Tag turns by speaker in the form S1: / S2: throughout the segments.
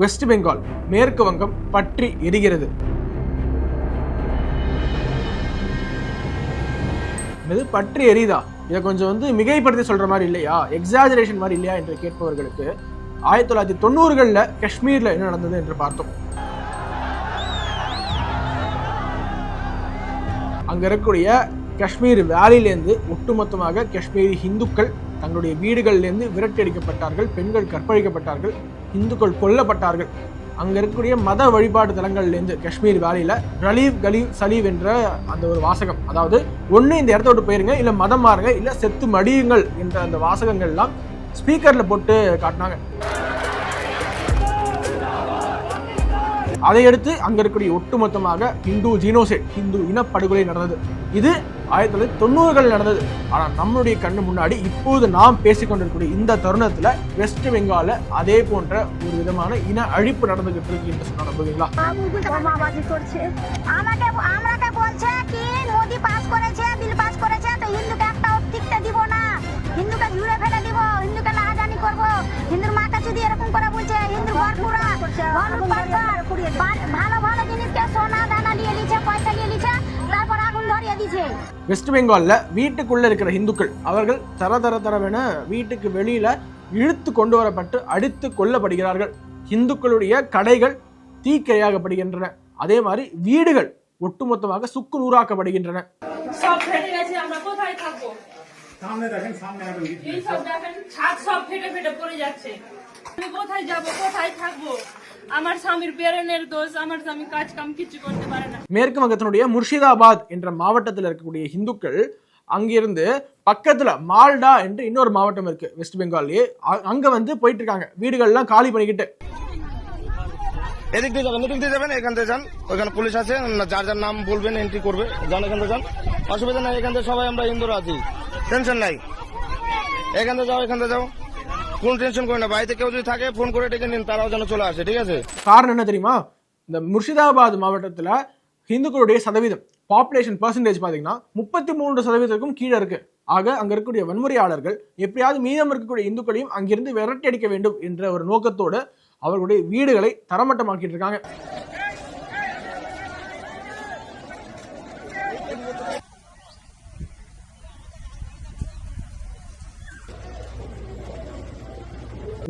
S1: West Bengal மேற்கு வங்கம் பற்றி எரிகிறது. இது பற்றி எரியுதா? இதை கொஞ்சம் மிகைப்படுத்தி சொல்ற மாதிரி இல்லையா, எக்ஸாஜரேஷன் மாதிரி இல்லையா என்று கேட்பவர்களுக்கு 1990களில் காஷ்மீர்ல என்ன நடந்தது என்று பார்த்தோம். அங்க இருக்கக்கூடிய காஷ்மீர் வேலியிலேருந்து ஒட்டுமொத்தமாக காஷ்மீரி இந்துக்கள் தங்களுடைய வீடுகளிலிருந்து விரட்டி அடிக்கப்பட்டார்கள், பெண்கள் கற்பழிக்கப்பட்டார்கள், இந்துக்கள் கொல்லப்பட்டார்கள். அங்க இருக்கக்கூடிய மத வழிபாடு தலங்கள்லேருந்து காஷ்மீர் வேலியில ரலீவ் கலீவ் சலீவ் என்ற அந்த ஒரு வாசகம், அதாவது ஒன்று இந்த இடத்த விட்டு போயிருங்க, இல்லை மதம் மாறுங்க, இல்லை செத்து மடியுங்கள் என்ற அந்த வாசகங்கள்லாம் ஸ்பீக்கர்ல போட்டு காட்டினாங்க. அதையடுத்து அங்க இருக்கக்கூடிய ஒட்டுமொத்தமாக இந்து ஜீனோசைட், இந்து இனப்படுகொலை நடந்தது. இது 1990கள் நடந்தது. ஆனா நம்மளுடைய கண்ணு முன்னாடி இப்போது நாம் பேசிக்கொண்டிருக்கக்கூடிய இந்த தருணத்துல வெஸ்ட் பெங்கால அதே போன்ற ஒரு விதமான இன அழிப்பு நடந்துகிட்டு இருக்கு என்று சொன்னா நம்புவீங்களா? வெஸ்ட் பெங்கால்ல வீட்டுக்குள்ள இருக்கிற இந்துக்கள் அவர்கள் தரவென வீட்டுக்கு வெளியில இழுத்து கொண்டு வரப்பட்டு அடித்து கொல்லப்படுகிறார்கள். இந்துக்களுடைய கடைகள் தீக்கிரையாகப்படுகின்றன. அதே மாதிரி வீடுகள் ஒட்டுமொத்தமாக சுக்கு நூறாக்கப்படுகின்றன. மேற்கு வங்கத்தினுடைய முர்ஷிதாபாத் என்ற மாவட்டத்தில் இருக்கக்கூடிய இந்துக்கள் அங்கிருந்து பக்கத்துல மால்டா என்று இன்னொரு மாவட்டம் இருக்கு வெஸ்ட் பெங்கால்லே, அங்க போயிட்டு இருக்காங்க, வீடுகள்லாம் காலி பண்ணிக்கிட்டு.
S2: এদিক দিয়ে যাবেন, এদিক দিয়ে যাবেন, এখান থেকে যান, ওইখানে পুলিশ আছে, যার যার নাম বলবেন এন্ট্রি করবে, যান এখান থেকে যান, অসুবিধা নাই, এখান থেকে সবাই আমরা হিন্দুরা আছি, টেনশন নাই, এখান থেকে যাও, এখান থেকে যাও, কোন টেনশন করে না, বাড়িতে কেউ যদি থাকে ফোন করে ডেকে নিন, তারাও যেন চলে আসে, ঠিক আছে?
S1: காரணம் என்ன தெரியுமா? இந்த முர்ஷிதாபாத் மாவட்டத்துல இந்துக்களுடைய சதவீதம் பாப்புலேஷன் பெர்சன்டேஜ் பாத்தீங்கன்னா 33% கீழே இருக்கு. ஆக அங்க இருக்கக்கூடிய வன்முறையாளர்கள் எப்படியாவது மீதம் இருக்கக்கூடிய இந்துக்களையும் அங்கிருந்து விரட்டி அடிக்க வேண்டும் என்ற ஒரு நோக்கத்தோடு அவர்களுடைய வீடுகளை தரமட்டமாக்கிட்டு இருக்காங்க.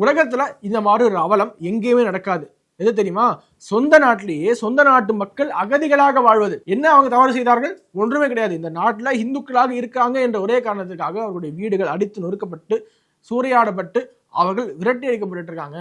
S1: உலகத்துல இந்த மாதிரி ஒரு அவலம் எங்கேயுமே நடக்காது. எது தெரியுமா? சொந்த நாட்டிலேயே சொந்த நாட்டு மக்கள் அகதிகளாக வாழ்வது. என்ன அவங்க தவறு செய்தார்கள்? ஒன்றுமே கிடையாது. இந்த நாட்டுல இந்துக்களாக இருக்காங்க என்ற ஒரே காரணத்துக்காக அவர்களுடைய வீடுகள் அடித்து நொறுக்கப்பட்டு சூறையாடப்பட்டு அவர்கள் விரட்டி அடிக்கப்பட்டு இருக்காங்க.